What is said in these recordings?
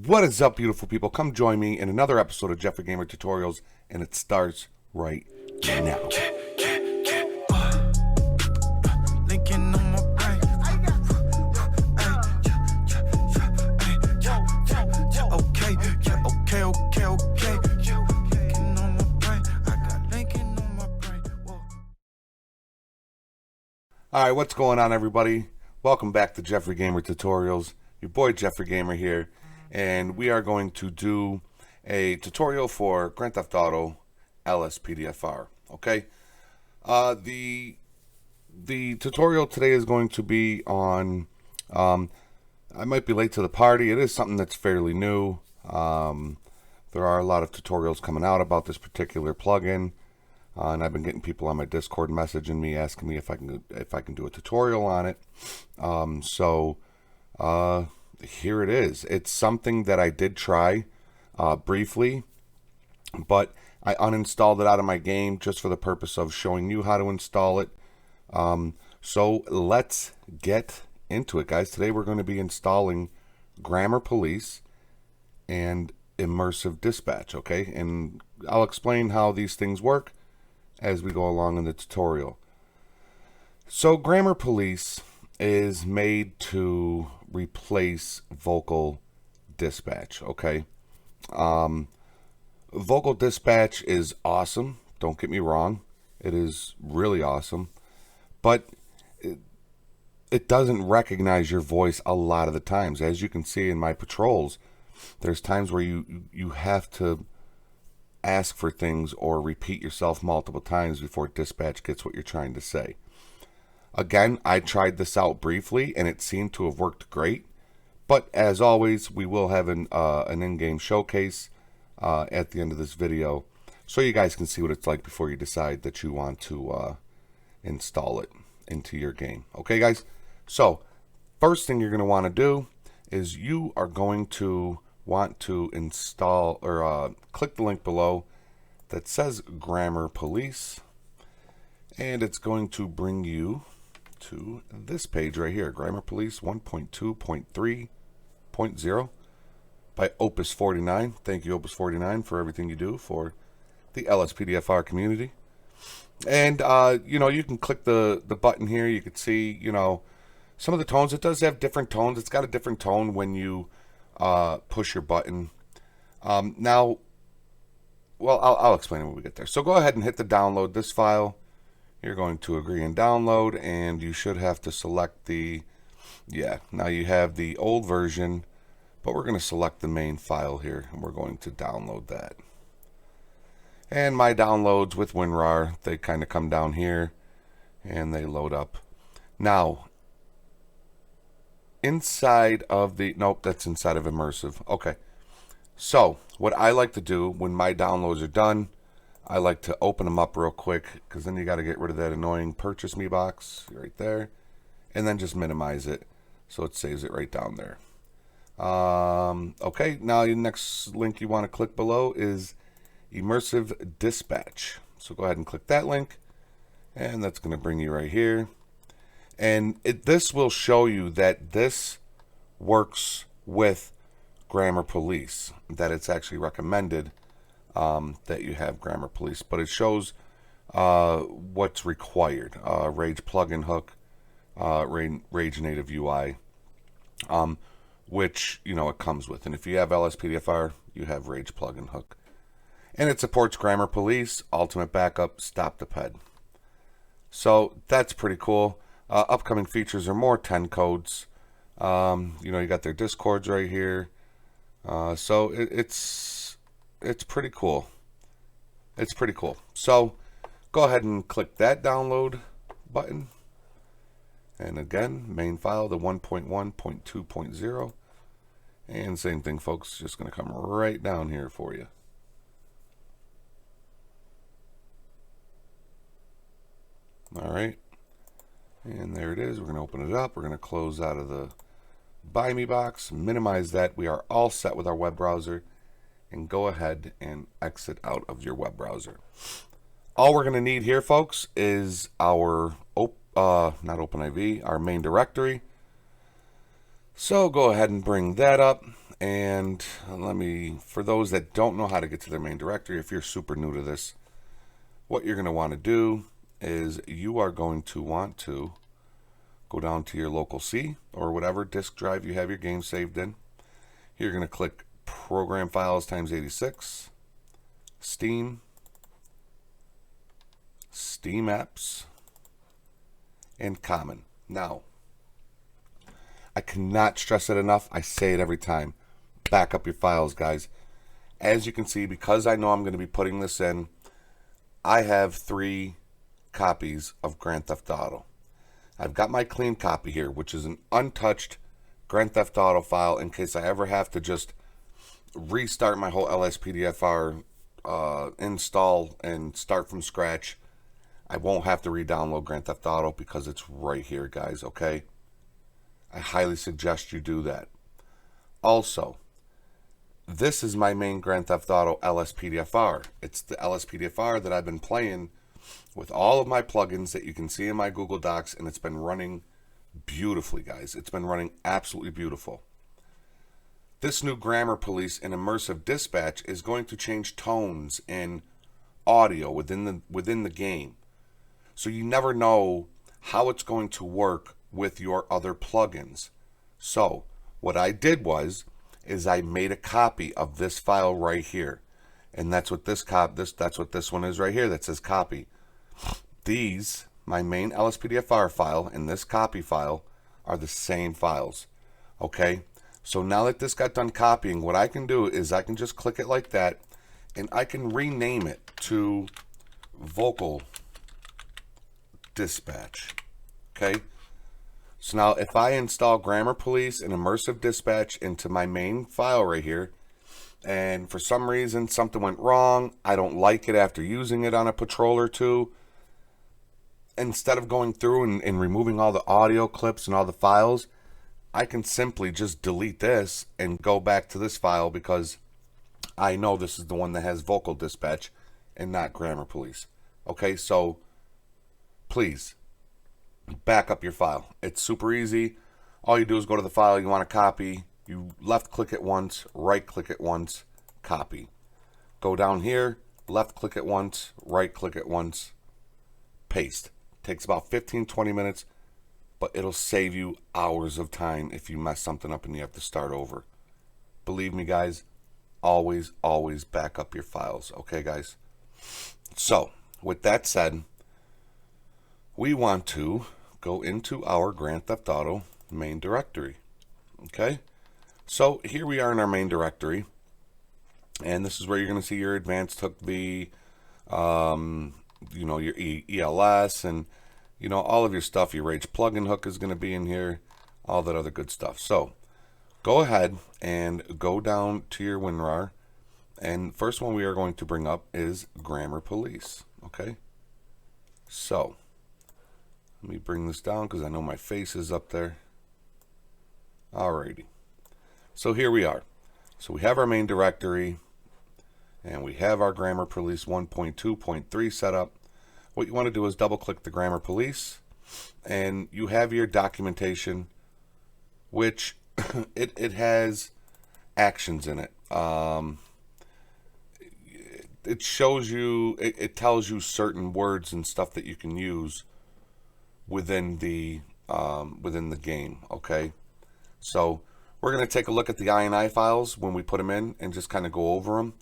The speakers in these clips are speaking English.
What is up, beautiful people? Come join me in another episode of Jeffrey Gamer Tutorials, and it starts right now. Alright, what's going on, everybody? Welcome back to Jeffrey Gamer Tutorials. Your boy Jeffrey Gamer here, and we are going to do a tutorial for Grand Theft Auto LSPDFR. Okay, the tutorial today is going to be on. I might be late to the party. It is something that's fairly new. There are a lot of tutorials coming out about this particular plugin. And I've been getting people on my Discord messaging me, asking me if I can do a tutorial on it. Here it is. It's something that I did try briefly, but I uninstalled it out of my game just for the purpose of showing you how to install it. So let's get into it, guys. Today we're going to be installing Grammar Police and Immersive Dispatch, okay? And I'll explain how these things work as we go along in the tutorial. So Grammar Police is made to replace Vocal Dispatch, okay? Vocal Dispatch is awesome, don't get me wrong. It is really awesome, but it doesn't recognize your voice a lot of the times. As you can see in my patrols, there's times where you have to ask for things or repeat yourself multiple times before dispatch gets what you're trying to say. Again, I tried this out briefly and it seemed to have worked great, but as always, we will have an in-game showcase at the end of this video so you guys can see what it's like before you decide that you want to install it into your game. Okay, guys? So first thing you're going to want to do is you are going to want to install or click the link below that says Grammar Police, and it's going to bring you to this page right here, Grammar Police 1.2.3.0 by Opus 49. Thank you, Opus 49, for everything you do for the LSPDFR community. And you know, you can click the button here. You can see, you know, some of the tones. It does have different tones. It's got a different tone when you push your button. Now, well, I'll explain it when we get there. So go ahead and hit the download this file. You're going to agree and download, and you should have to select the, now you have the old version, but we're going to select the main file here, and we're going to download that. And my downloads with WinRAR, they kind of come down here, and they load up. Now, inside of the, nope, that's inside of Immersive. Okay, so what I like to do when my downloads are done, I like to open them up real quick, because then you got to get rid of that annoying purchase me box right there, and then just minimize it so it saves it right down there. Okay, now the next link you want to click below is Immersive Dispatch. So go ahead and click that link, and that's going to bring you right here. And this will show you that this works with Grammar Police, that it's actually recommended that you have Grammar Police, but it shows what's required. Rage plugin hook, Rage native UI, which, you know, it comes with. And if you have LSPDFR, you have Rage plugin hook. And it supports Grammar Police, Ultimate Backup, Stop the Ped. So that's pretty cool. Upcoming features are more 10 codes. You know, you got their Discords right here. So it's pretty cool. It's pretty cool. So go ahead and click that download button. And again, main file, the 1.1.2.0. And same thing, folks. Just going to come right down here for you. All right. And there it is. We're going to open it up. We're going to close out of the Buy Me box, minimize that. We are all set with our web browser, and go ahead and exit out of your web browser. All we're going to need here, folks, is our not OpenIV, our main directory. So go ahead and bring that up, And for those that don't know how to get to their main directory, if you're super new to this, what you're going to want to do is you are going to want to go down to your local C or whatever disk drive you have your game saved in. You're going to click Program Files times 86, Steam, Steam Apps, and Common. Now, I cannot stress it enough. I say it every time. Back up your files, guys. As you can see, because I know I'm going to be putting this in, I have 3 copies of Grand Theft Auto. I've got my clean copy here, which is an untouched Grand Theft Auto file in case I ever have to just restart my whole LSPDFR install and start from scratch. I won't have to re-download Grand Theft Auto because it's right here, guys, okay? I highly suggest you do that. Also, this is my main Grand Theft Auto LSPDFR. It's the LSPDFR that I've been playing with all of my plugins that you can see in my Google Docs, and it's been running beautifully, guys. It's been running absolutely beautiful. This new Grammar Police and Immersive Dispatch is going to change tones and audio within the game. So you never know how it's going to work with your other plugins. So what I did is I made a copy of this file right here. And that's what that's what this one is right here that says copy. These, my main LSPDFR file and this copy file, are the same files. Okay? So now that this got done copying, what I can do is I can just click it like that, and I can rename it to Vocal Dispatch. Okay? So now if I install Grammar Police and Immersive Dispatch into my main file right here, and for some reason something went wrong, I don't like it after using it on a patrol or two, instead of going through and removing all the audio clips and all the files, I can simply just delete this and go back to this file because I know this is the one that has Vocal Dispatch and not Grammar Police. Okay, so please back up your file. It's super easy. All you do is go to the file you want to copy. You left click it once, right click it once, copy. Go down here, left click it once, right click it once, paste. Takes about 15-20 minutes, but it'll save you hours of time if you mess something up and you have to start over. Believe me, guys, always back up your files. Okay, guys? So, with that said, we want to go into our Grand Theft Auto main directory. Okay? So, here we are in our main directory, and this is where you're going to see your advanced hook V, your ELS, and all of your stuff. Your Rage plugin hook is going to be in here, all that other good stuff. So go ahead and go down to your WinRAR, and first one we are going to bring up is Grammar Police. Okay, so let me bring this down because I know my face is up there. Alrighty, so here we are. So we have our main directory, and we have our Grammar Police 1.2.3 set up. What you want to do is double click the Grammar Police, and you have your documentation, which it has actions in it. It shows you, it tells you certain words and stuff that you can use within the game. Okay, so we're going to take a look at the INI files when we put them in and just kind of go over them.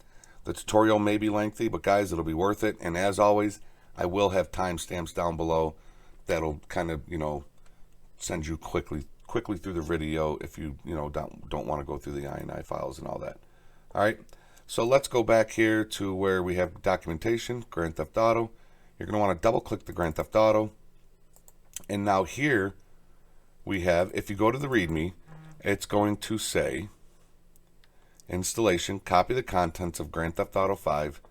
The tutorial may be lengthy, but guys, it'll be worth it. And as always, I will have timestamps down below that'll kind of, send you quickly through the video if you, don't want to go through the INI files and all that. All right. So let's go back here to where we have documentation, Grand Theft Auto. You're going to want to double click the Grand Theft Auto. And now here we have, if you go to the README, it's going to say installation, copy the contents of Grand Theft Auto 5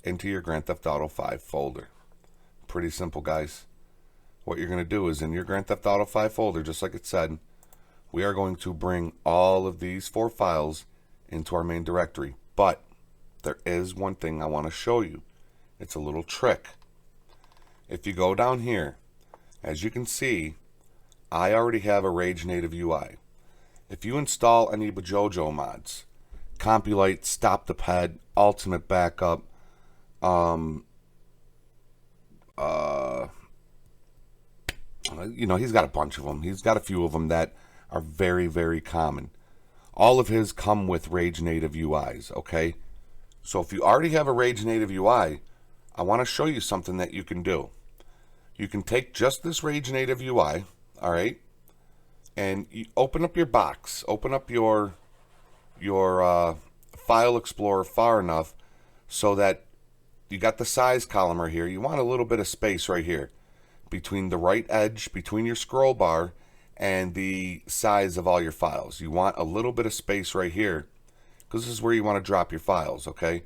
into your Grand Theft Auto 5 folder. Pretty simple, guys. What you're going to do is in your Grand Theft Auto 5 folder, just like it said, we are going to bring all of these 4 files into our main directory. But there is one thing I want to show you. It's a little trick. If you go down here, as you can see, I already have a Rage native UI. If you install any Bajojo mods, Compulate, Stop the Ped, Ultimate Backup, he's got a bunch of them. He's got a few of them that are very, very common. All of his come with Rage Native UIs, okay? So if you already have a Rage Native UI, I want to show you something that you can do. You can take just this Rage Native UI, all right, and you open up your box, open up your file explorer far enough so that you got the size column right here. You want a little bit of space right here between the right edge, between your scroll bar and the size of all your files. You want a little bit of space right here because this is where you want to drop your files, okay?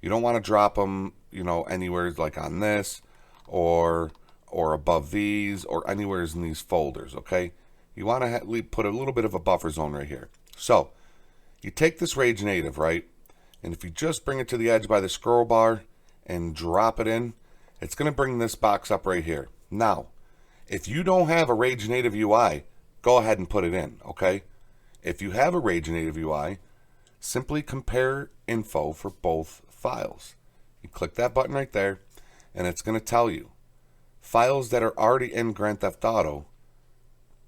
You don't want to drop them, anywhere like on this or above these or anywhere in these folders, okay? You want to put a little bit of a buffer zone right here. So you take this Rage Native, right? And if you just bring it to the edge by the scroll bar and drop it in, it's going to bring this box up right here. Now, if you don't have a Rage Native UI, go ahead and put it in, okay? If you have a Rage Native UI, simply compare info for both files. You click that button right there, and it's going to tell you files that are already in Grand Theft Auto.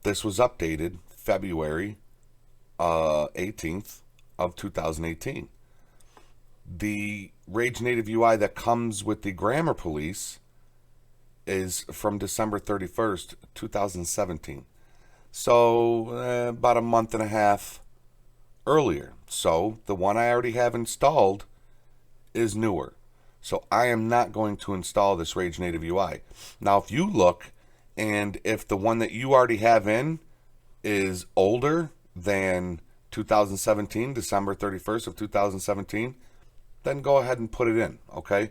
This was updated February 18th of 2018. The Rage Native UI that comes with the Grammar Police is from December 31st, 2017. So about a month and a half earlier. So the one I already have installed is newer. So I am not going to install this Rage Native UI. Now if you look, and if the one that you already have in is older than 2017, December 31st of 2017, then go ahead and put it in, okay?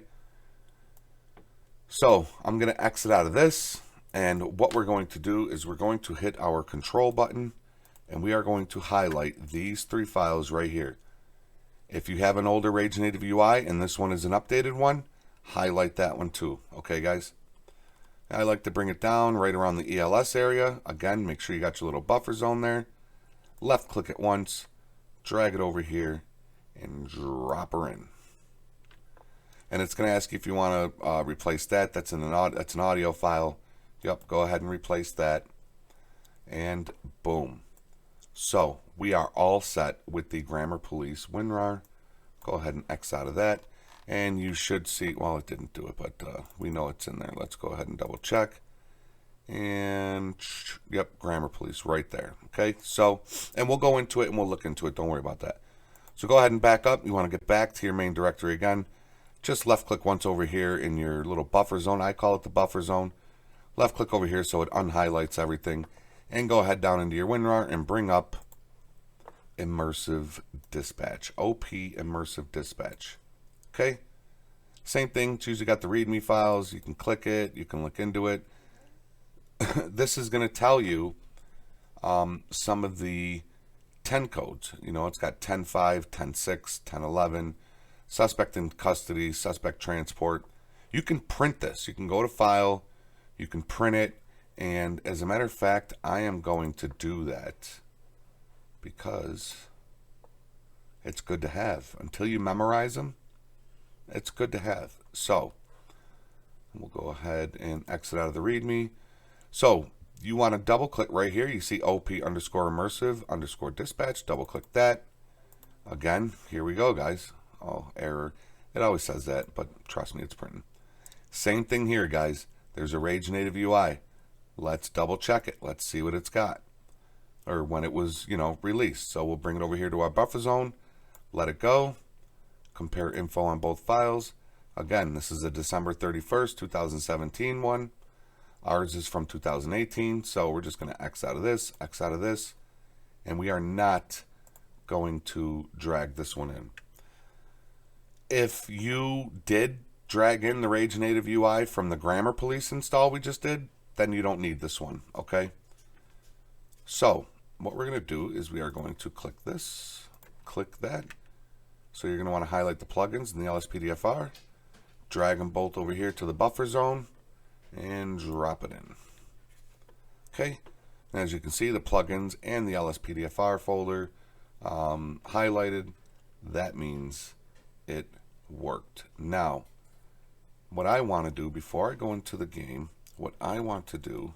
So I'm going to exit out of this, and what we're going to do is we're going to hit our control button, and we are going to highlight these three files right here. If you have an older Rage Native UI and this one is an updated one, highlight that one too, okay guys? I like to bring it down right around the ELS area. Again, make sure you got your little buffer zone there. Left click it once, drag it over here, and drop her in. And it's going to ask you if you want to replace that. That's an audio file. Yep, go ahead and replace that. And boom. So we are all set with the Grammar Police WinRAR. Go ahead and X out of that. And you should see, well, it didn't do it, but we know it's in there. Let's go ahead and double check. And yep, Grammar Police right there. Okay, so, and we'll go into it and we'll look into it. Don't worry about that. So go ahead and back up. You want to get back to your main directory again. Just left click once over here in your little buffer zone. I call it the buffer zone. Left click over here so it unhighlights everything. And go ahead down into your WinRAR and bring up Immersive Dispatch. OP Immersive Dispatch. Okay, same thing. It's usually got the README files. You can click it. You can look into it. This is going to tell you some of the 10 codes. It's got 10.5, 10.6, 10.11, suspect in custody, suspect transport. You can print this. You can go to file. You can print it. And as a matter of fact, I am going to do that because it's good to have. Until you memorize them, it's good to have. So we'll go ahead and exit out of the README. So you want to double click right here. You see OP_immersive_dispatch. Double click that. Again, here we go, guys. Oh, error. It always says that, but trust me, it's printing. Same thing here, guys. There's a Rage Native UI. Let's double check it. Let's see what it's got, or when it was, released. So we'll bring it over here to our buffer zone. Let it go. Compare info on both files. Again, this is a December 31st, 2017 one. Ours is from 2018, so we're just going to X out of this, and we are not going to drag this one in. If you did drag in the Rage Native UI from the Grammar Police install we just did, then you don't need this one, okay? So what we're going to do is we are going to click this, click that. So you're going to want to highlight the plugins in the LSPDFR, drag them both over here to the buffer zone, and drop it in. Okay, As you can see, the plugins and the LSPDFR folder highlighted. That means it worked. Now, what I want to do before I go into the game, what I want to do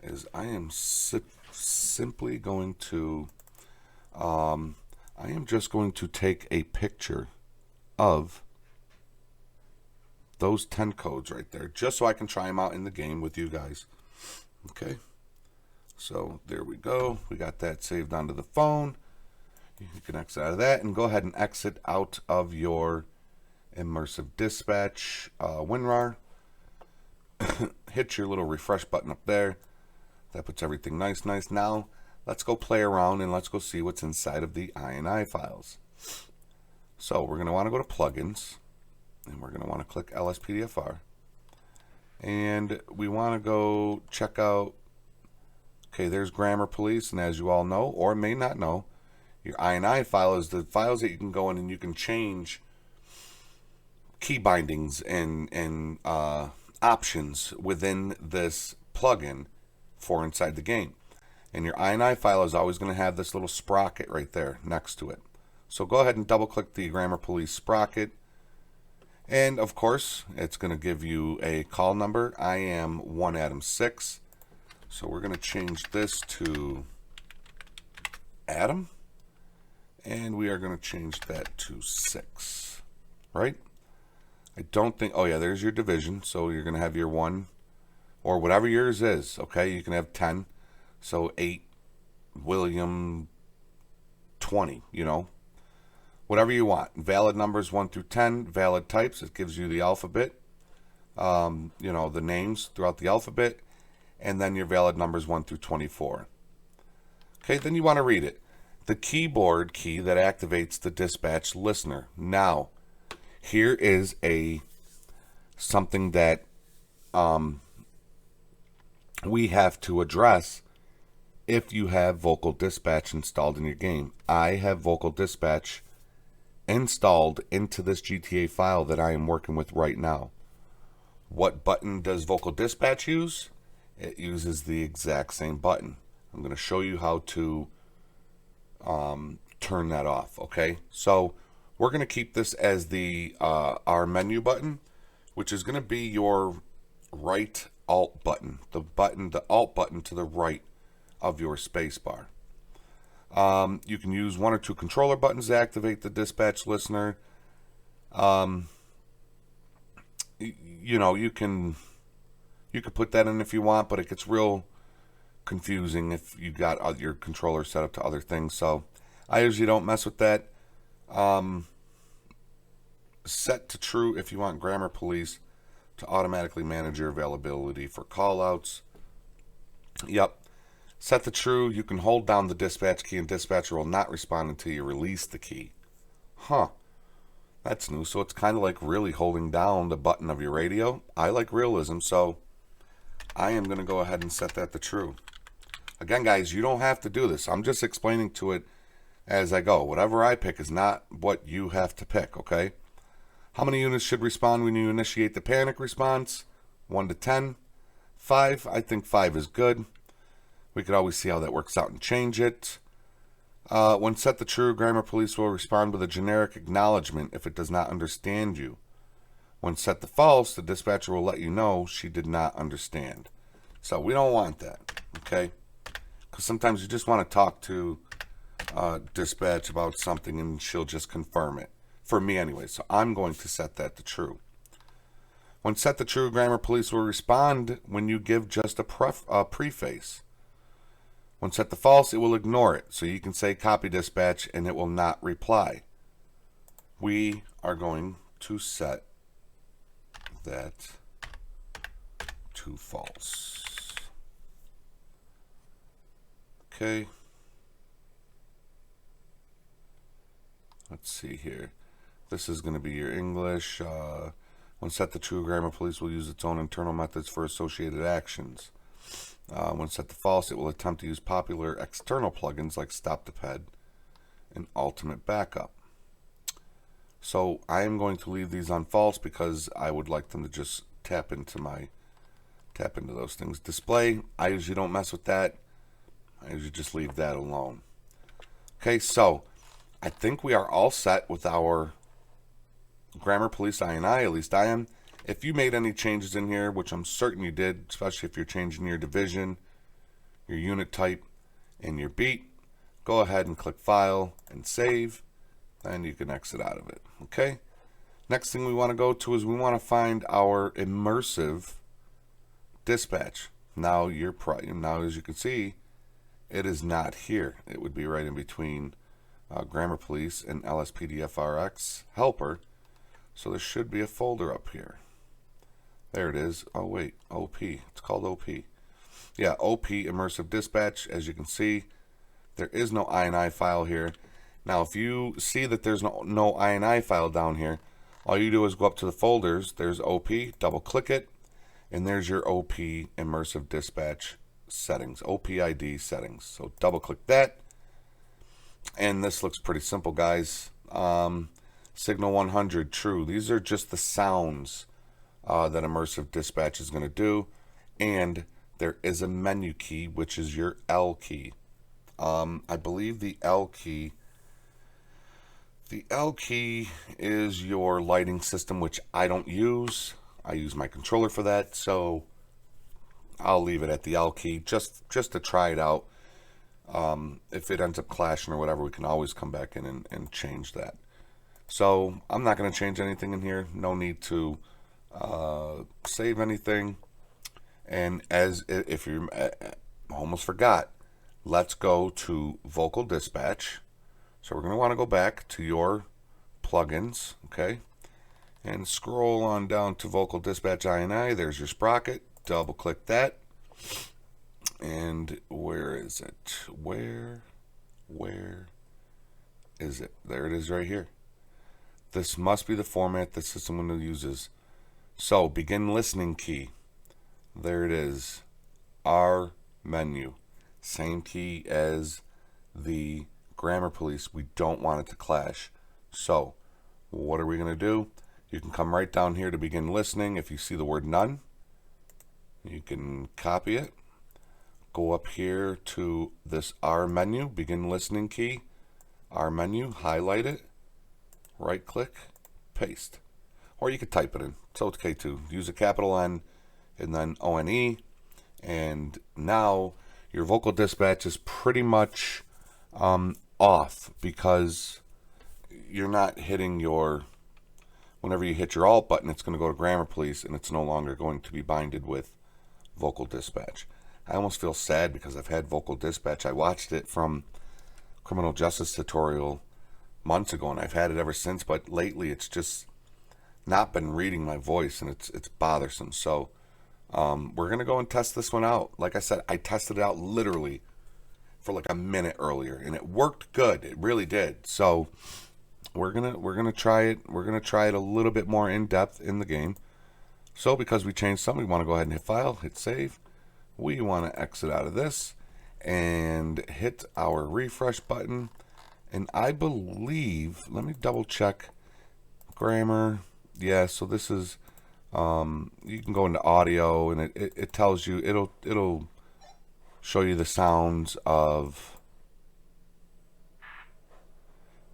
is I am simply going to, I am just going to take a picture of those 10 codes right there, just so I can try them out in the game with you guys. Okay, so there we go. We got that saved onto the phone. You can exit out of that and go ahead and exit out of your Immersive Dispatch WinRAR. Hit your little refresh button up there. That puts everything nice. Now, let's go play around and let's go see what's inside of the INI files. So we're going to want to go to Plugins, and we're going to want to click LSPDFR. And we want to go check out, okay, there's Grammar Police, and as you all know, or may not know, your INI file is the files that you can go in and you can change key bindings and options within this plugin for inside the game. And your INI file is always going to have this little sprocket right there next to it. So go ahead and double click the Grammar Police sprocket. And of course, it's going to give you a call number. I am 1Adam6. So we're going to change this to Adam. And we are going to change that to 6. Right? I don't think, oh yeah, there's your division. So you're going to have your 1, or whatever yours is. Okay, you can have 10. So 8, William, 20, you know. Whatever you want. Valid numbers 1 through 10. Valid types, it gives you the alphabet. You know, the names throughout the alphabet. And then your valid numbers 1 through 24. Okay, then you want to read it. The keyboard key that activates the dispatch listener. Now, here is something that we have to address if you have Vocal Dispatch installed in your game. I have Vocal Dispatch installed into this GTA file that I am working with right now. What button does Vocal Dispatch use? It uses the exact same button. I'm going to show you how to turn that off. Okay, so we're going to keep this as the our menu button, which is going to be your right alt button, the alt button to the right of your space bar. You can use 1 or 2 controller buttons to activate the dispatch listener. You know, you can put that in if you want, but it gets real confusing if you got your controller set up to other things. So I usually don't mess with that. Set to true if you want Grammar Police to automatically manage your availability for callouts. Yep. Set to true. You can hold down the dispatch key and dispatcher will not respond until you release the key. Huh. That's new. So it's kind of like really holding down the button of your radio. I like realism, so I am going to go ahead and set that to true. Again, guys, you don't have to do this. I'm just explaining to it as I go. Whatever I pick is not what you have to pick, okay? How many units should respond when you initiate the panic response? 1 to 10. 5. I think 5 is good. We could always see how that works out and change it. When set to true, Grammar Police will respond with a generic acknowledgement if it does not understand you. When set to false, the dispatcher will let you know she did not understand. So we don't want that, okay? Because sometimes you just want to talk to dispatch about something and she'll just confirm it. For me anyway, so I'm going to set that to true. When set to true, Grammar Police will respond when you give just a preface. When set to false, it will ignore it. So you can say copy dispatch and it will not reply. We are going to set that to false. Okay. Let's see here. This is going to be your English. When set to true, Grammar Police will use its own internal methods for associated actions. When set to false, it will attempt to use popular external plugins like Stop the Ped and Ultimate Backup. So I am going to leave these on false because I would like them to just tap into those things. Display, I usually don't mess with that. I usually just leave that alone. Okay, so I think we are all set with our Grammar Police INI, at least I am. If you made any changes in here, which I'm certain you did, especially if you're changing your division, your unit type, and your beat, go ahead and click File and Save, and you can exit out of it. Okay? Next thing we want to go to is we want to find our Immersive dispatch. Now, now as you can see, it is not here. It would be right in between Grammar Police and LSPDFR helper. So there should be a folder up here. There it is. Oh wait, OP. It's called OP. Yeah, OP Immersive Dispatch. As you can see, there is no INI file here. Now, if you see that there's no INI file down here, all you do is go up to the folders. There's OP. Double click it, and there's your OP Immersive Dispatch settings. OPID settings. So double click that, and this looks pretty simple, guys. Signal 100 true. These are just the sounds that Immersive Dispatch is going to do, and there is a menu key, which is your L key. I believe the L key is your lighting system, which I don't use. I use my controller for that, so I'll leave it at the L key just to try it out. If it ends up clashing or whatever, we can always come back in and change that. So I'm not going to change anything in here. No need to save anything. And if you almost forgot, let's go to Vocal Dispatch. So we're going to want to go back to your plugins, okay, and scroll on down to Vocal Dispatch INI. There's your sprocket. Double click that. And where is it? Where is it? There it is right here. This must be the format the system window uses. So, begin listening key. There it is. R menu. Same key as the Grammar Police. We don't want it to clash. So, what are we going to do? You can come right down here to begin listening. If you see the word none, you can copy it. Go up here to this R menu, begin listening key. R menu, highlight it. Right click, paste. Or you could type it in. So it's okay too. Use a capital N and then ONE. And now your vocal dispatch is pretty much off, because you're not hitting your, whenever you hit your Alt button, it's going to go to Grammar Police, and it's no longer going to be binded with vocal dispatch. I almost feel sad because I've had vocal dispatch. I watched it from Criminal Justice Tutorial months ago, and I've had it ever since, but lately it's just not been reading my voice, and it's bothersome. So we're gonna go and test this one out. Like I said, I tested it out literally for like a minute earlier, and it worked good. It really did. So we're gonna try it. We're gonna try it a little bit more in depth in the game. So because we changed something, we want to go ahead and hit File, hit Save. We want to exit out of this and hit our refresh button. And I believe, let me double check, grammar. Yeah, so this is, you can go into audio, and it tells you, it'll show you the sounds of,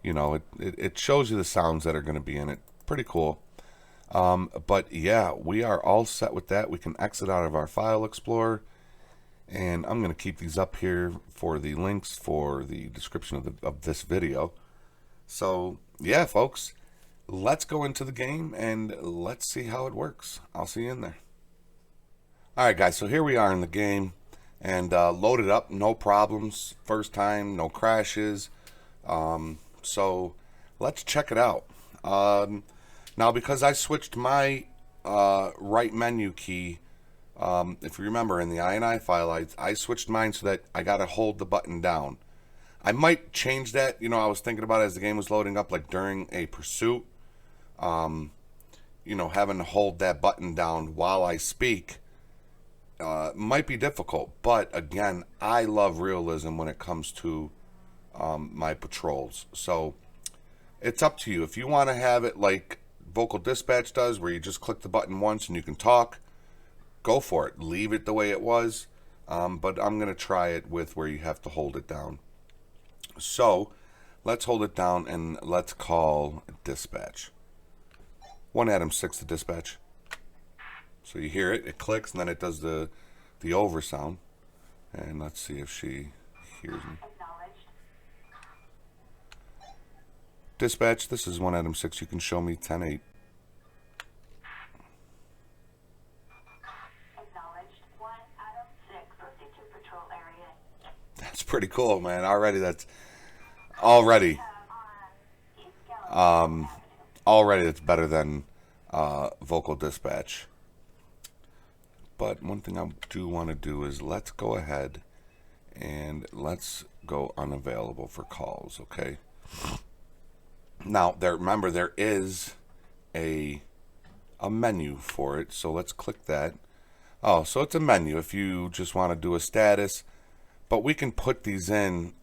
you know, it shows you the sounds that are going to be in it. Pretty cool. But yeah, we are all set with that. We can exit out of our file explorer, and I'm going to keep these up here for the links for the description of this video. So yeah, folks, let's go into the game and let's see how it works. I'll see you in there. Alright guys, so here we are in the game, and loaded up, no problems, first time, no crashes. So let's check it out. Now, because I switched my right menu key, if you remember in the INI file, I switched mine so that I got to hold the button down. I might change that. You know, I was thinking about it as the game was loading up, like during a pursuit, you know, having to hold that button down while I speak might be difficult. But again, I love realism when it comes to my patrols. So it's up to you. If you want to have it like Vocal Dispatch does, where you just click the button once and you can talk, go for it. Leave it the way it was. but I'm going to try it with where you have to hold it down. So let's hold it down and let's call dispatch. 1 Adam 6 to dispatch. So you hear it, it clicks, and then it does the over sound. And let's see if she hears me. Dispatch, this is 1 Adam 6. You can show me 10-8. That's pretty cool, man. Already that's already that's better than vocal dispatch. But one thing I do want to do is let's go ahead and let's go unavailable for calls, okay? Now, remember there is a menu for it, so let's click that. Oh, so it's a menu if you just want to do a status, but we can put these in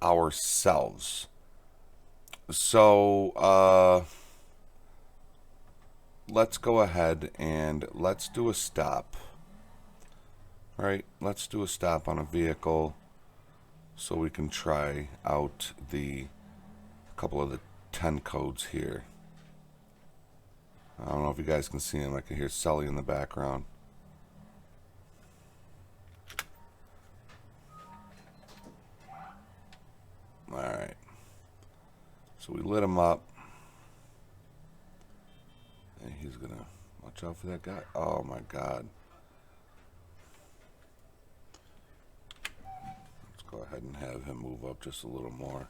ourselves. So let's go ahead and let's do a stop. All right, let's do a stop on a vehicle so we can try out a couple of the 10 codes here. I don't know if you guys can see him. I can hear Sully in the background. Alright. So we lit him up. And he's going to watch out for that guy. Oh my God. Let's go ahead and have him move up just a little more.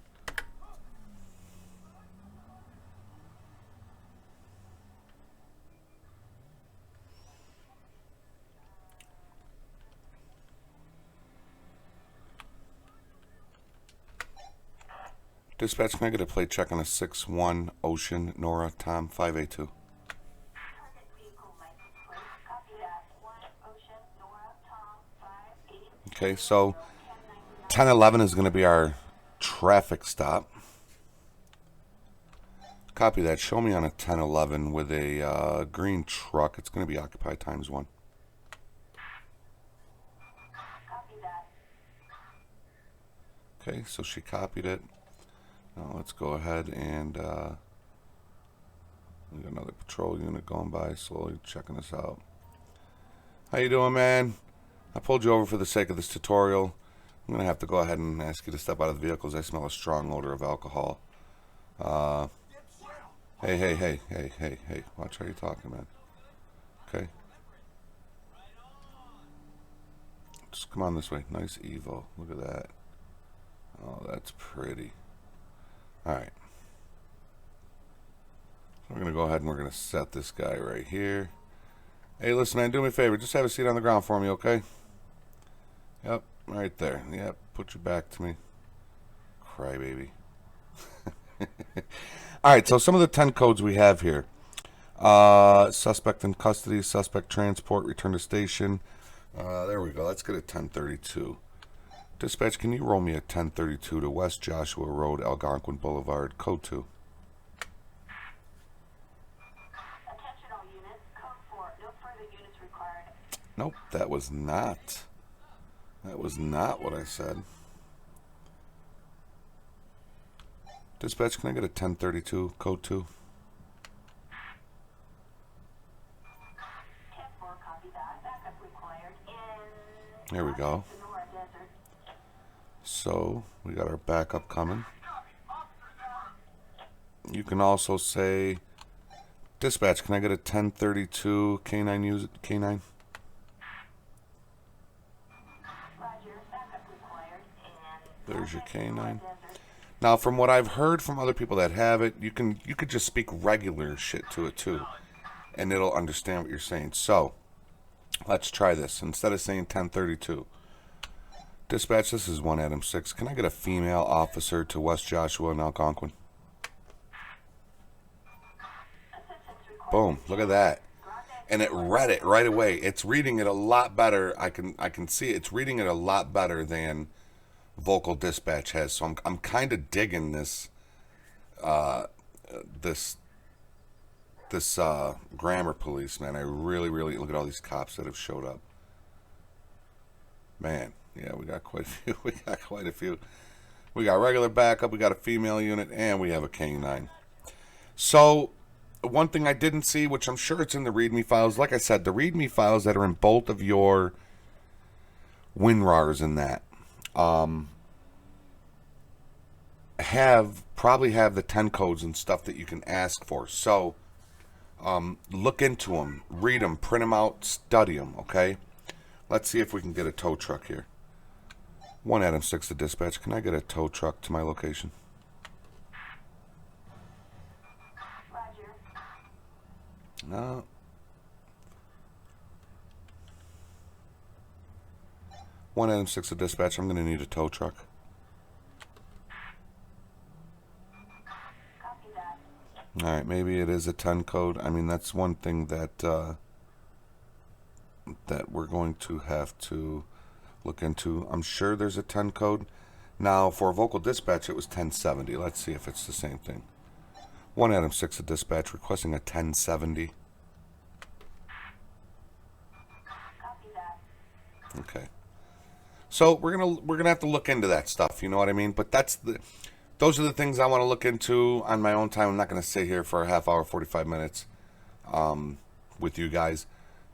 Dispatch, can I get a plate check on a 6-1 Ocean Nora Tom 582? Okay, so 1011 is going to be our traffic stop. Copy that. Show me on a 1011 with a green truck. It's going to be occupied ×1. Okay, so she copied it. Now let's go ahead and we got another patrol unit going by, slowly checking this out. How you doing, man? I pulled you over for the sake of this tutorial. I'm gonna have to go ahead and ask you to step out of the vehicles. I smell a strong odor of alcohol. Hey, watch how you're talking, man. Okay. Just come on this way. Nice Evo. Look at that. Oh, that's pretty. Alright. So we're going to go ahead and we're going to set this guy right here. Hey, listen, man, do me a favor. Just have a seat on the ground for me, okay? Yep, right there. Yep, put your back to me. Crybaby. Alright, so some of the 10 codes we have here. Suspect in custody, suspect transport, return to station. There we go. Let's get a 1032. Dispatch, can you roll me a 1032 to West Joshua Road, Algonquin Boulevard, code 2? Attention all units, code 4, no further units required. Nope, that was not what I said. Dispatch, can I get a 1032, code 2? 10-4, copy that. Backup required in... There we go. So, we got our backup coming. You can also say, dispatch, can I get a 1032 K9 use it? K9? Roger, backup required in... There's your K9. Now, from what I've heard from other people that have it, you could just speak regular shit to it too, and it'll understand what you're saying. So, let's try this. Instead of saying 1032, dispatch, this is 1 Adam 6. Can I get a female officer to West Joshua and Algonquin? Boom! Look at that, and it read it right away. It's reading it a lot better. I can see it. It's reading it a lot better than vocal dispatch has. So I'm kind of digging this grammar police, man. I really look at all these cops that have showed up. Man, yeah, we got quite a few. We got quite a few. We got regular backup, we got a female unit, and we have a canine. So, one thing I didn't see, which I'm sure it's in the README files, like I said, the README files that are in both of your WinRARs and that, probably have the 10 codes and stuff that you can ask for. So, look into them, read them, print them out, study them, okay? Let's see if we can get a tow truck here. 1 Adam 6 to dispatch. Can I get a tow truck to my location? Roger. No. 1 Adam 6 to dispatch. I'm going to need a tow truck. Copy that. Alright, maybe it is a 10 code. I mean, that's one thing that that we're going to have to look into. I'm sure there's a 10 code. Now, for a vocal dispatch, it was 1070. Let's see if it's the same thing. 1 Adam 6 to dispatch, requesting a 1070. Copy that. Okay. So we're gonna have to look into that stuff, you know what I mean? But those are the things I want to look into on my own time. I'm not gonna sit here for a half hour, 45 minutes with you guys.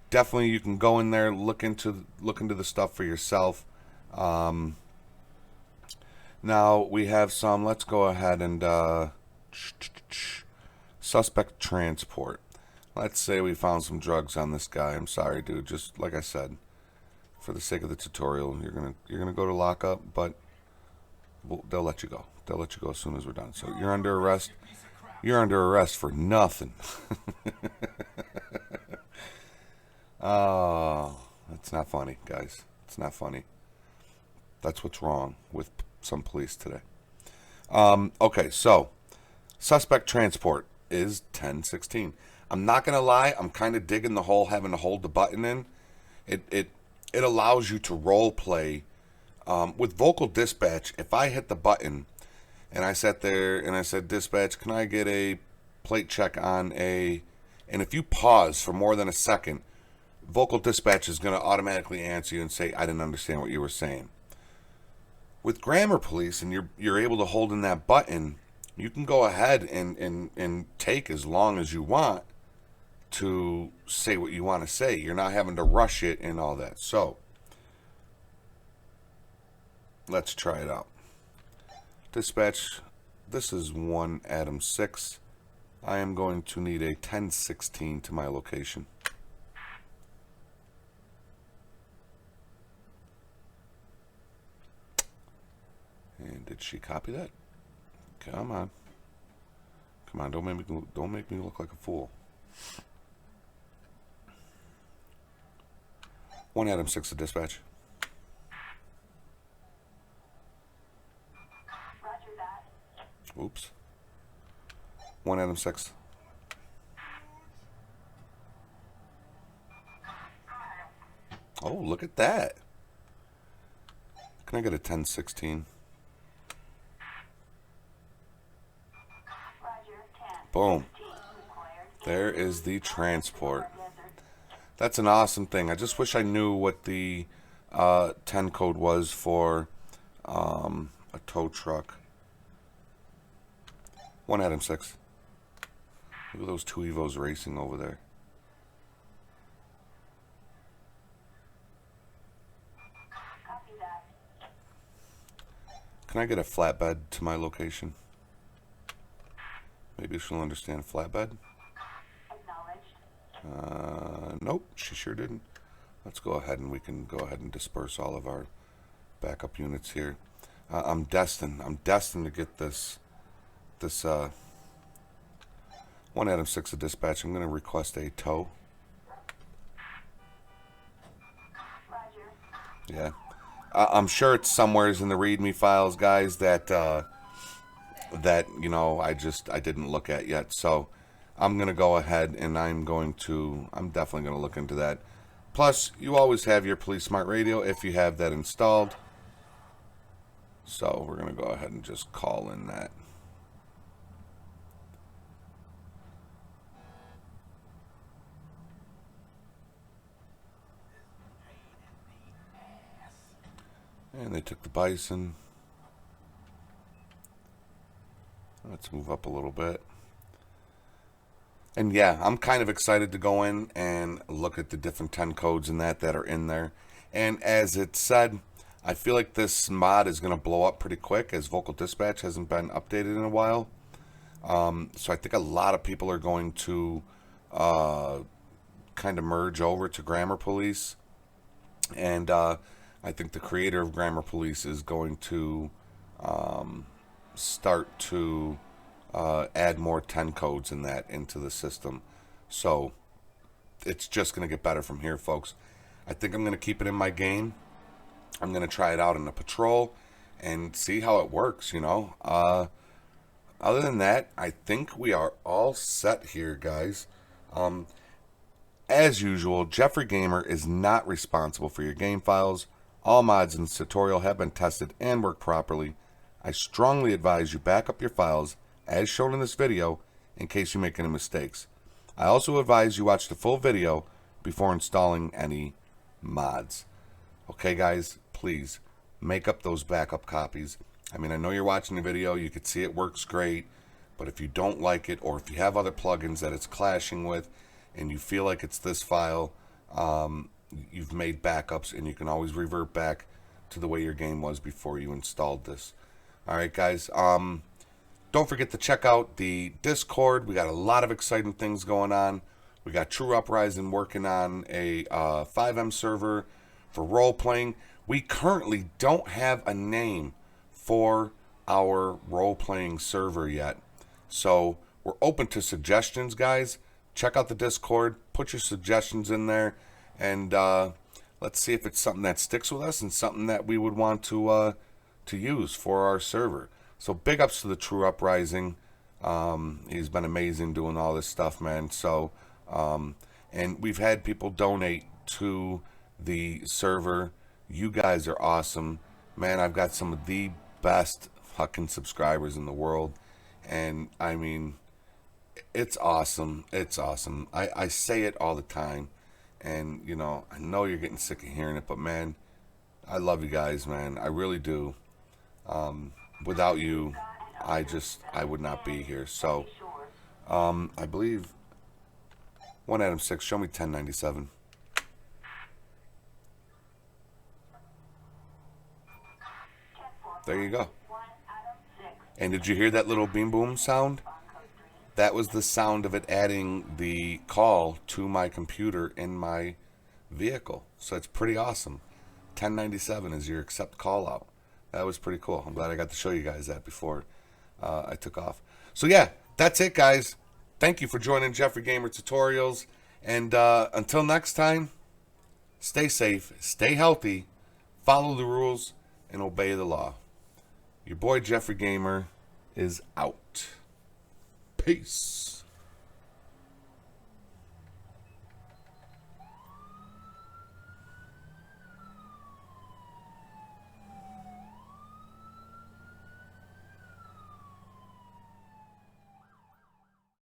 Definitely you can go in there, look into the stuff for yourself. Now we have some, let's go ahead and suspect transport. Let's say we found some drugs on this guy. I'm sorry, dude. Just like I said, for the sake of the tutorial, you're gonna go to lockup, but they'll let you go. They'll let you go as soon as we're done. So you're under arrest. You're under arrest for nothing. Oh, that's not funny, guys. It's not funny. That's what's wrong with some police today. Okay, so suspect transport is 1016. I'm not gonna lie. I'm kind of digging the whole having to hold the button in. It allows you to role play with vocal dispatch. If I hit the button and I sat there and I said, dispatch, can I get a plate check on a, and if you pause for more than a second, vocal dispatch is going to automatically answer you and say, I didn't understand what you were saying. With grammar police, and you're able to hold in that button, you can go ahead and take as long as you want to say what you want to say. You're not having to rush it and all that. So let's try it out. Dispatch, this is 1 Adam 6. I am going to need a 1016 to my location. And did she copy that? Come on. Come on, don't make me look like a fool. 1 Adam 6 to dispatch. Roger that. Oops. 1 Adam 6. Oh, look at that. Can I get a 1016? Roger 10. Boom. 16 required. There is the transport. That's an awesome thing. I just wish I knew what the 10 code was for a tow truck. 1 Adam 6. Look at those two Evos racing over there. Copy that. Can I get a flatbed to my location? Maybe she'll understand flatbed. Acknowledged. Nope, she sure didn't. Let's go ahead and we can go ahead and disperse all of our backup units here. I'm destined to get this 1 Adam 6 of dispatch. I'm going to request a tow. Roger. Yeah. I'm sure it's somewheres in the README files, guys, that you know I didn't look at yet. So I'm gonna go ahead and I'm definitely gonna look into that. Plus, you always have your Police Smart Radio if you have that installed. So we're gonna go ahead and just call in that. And they took the bison. Let's move up a little bit. And yeah, I'm kind of excited to go in and look at the different 10 codes and that are in there. And as it said, I feel like this mod is going to blow up pretty quick, as Vocal Dispatch hasn't been updated in a while. So I think a lot of people are going to kind of merge over to Grammar Police. And I think the creator of Grammar Police is going to start to add more 10 codes in that into the system. So it's just going to get better from here, folks. I think I'm going to keep it in my game. I'm going to try it out in a patrol and see how it works, you know. Other than that, I think we are all set here, guys. As usual, Jeffrey Gamer is not responsible for your game files. All mods in this tutorial have been tested and work properly. I strongly advise you back up your files as shown in this video in case you make any mistakes. I also advise you watch the full video before installing any mods. Okay, guys, please make up those backup copies. I mean, I know you're watching the video, you can see it works great, but if you don't like it, or if you have other plugins that it's clashing with and you feel like it's this file, you've made backups and you can always revert back to the way your game was before you installed this. Alright, guys, don't forget to check out the Discord. We got a lot of exciting things going on. We got True Uprising working on a 5M server for role-playing. We currently don't have a name for our role-playing server yet. So we're open to suggestions, guys. Check out the Discord. Put your suggestions in there. And let's see if it's something that sticks with us and something that we would want to use for our server. So big ups to the True Uprising. He's been amazing doing all this stuff, man. So, and we've had people donate to the server. You guys are awesome. Man, I've got some of the best fucking subscribers in the world. And, I mean, it's awesome. It's awesome. I say it all the time. And, you know, I know you're getting sick of hearing it. But, man, I love you guys, man. I really do. Without you, I would not be here. So, I believe 1 Adam 6, show me 1097. There you go. And did you hear that little beam boom sound? That was the sound of it adding the call to my computer in my vehicle. So it's pretty awesome. 1097 is your accept call out. That was pretty cool. I'm glad I got to show you guys that before I took off. So yeah, that's it, guys. Thank you for joining Jeffrey Gamer Tutorials. And until next time, stay safe, stay healthy, follow the rules, and obey the law. Your boy Jeffrey Gamer is out. Peace.